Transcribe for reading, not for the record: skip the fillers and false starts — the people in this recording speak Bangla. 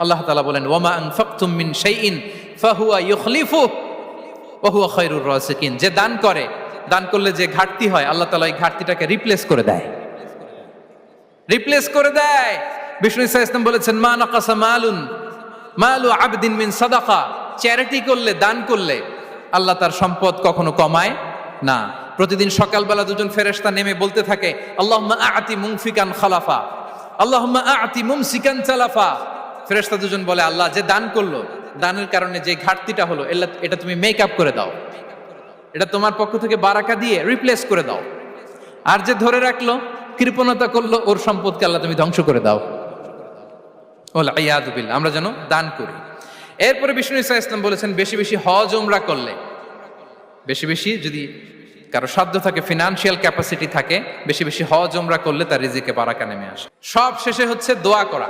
আল্লাহ তাআলা বলেন ওয়ামা আনফাকতুম মিন শাইইন ফাহুয়া ইউখলিফুহু ওয়া হুয়া খায়রুর রাসিকিন। যে দান করে, দান করলে যে ঘাটতি হয় আল্লাহ তাআলা এই ঘাটতিটাকে রিপ্লেস করে দেয়, রিপ্লেস করে দেয়। বিষ্ণু ইসা ইসলাম বলেছেন মা নাকাসা মালু আবদিন মিন সাদাকা। চ্যারিটি করলে, দান করলে আল্লাহ তার সম্পদ কখনো কমায় না। প্রতিদিন সকালবেলা দুজন ফেরেশতা নেমে বলতে থাকে আল্লাহুম্মা আ'তি মুনফিকান খালাফা, আল্লাহুম্মা আ'তি মুমসিকান চালাফা। ফেরেশতা দুজন বলে আল্লাহ, যে দান করলো, দানের কারণে যে ঘাটতিটা হলো এটা তুমি মেক আপ করে দাও, এটা তোমার পক্ষ থেকে বারাকা দিয়ে রিপ্লেস করে দাও। আর যে ধরে রাখলো, কৃপণতা করলো, ওর সম্পদকে আল্লাহ তুমি ধ্বংস করে দাও। ওয়াল ইয়াদু বিল্লাহ। আমরা যেন দান করি। এরপরে বিষ্ণু ইসা ইসলাম বলেছেন বেশি বেশি হজ উমরা করলে, বেশি বেশি যদি কারো সাধ্য থাকে, ফিনান্সিয়াল ক্যাপাসিটি থাকে, বেশি বেশি হজ উমরা করলে তার রিজিকে বারাকা নেমে আসে। সব শেষে হচ্ছে দোয়া করা।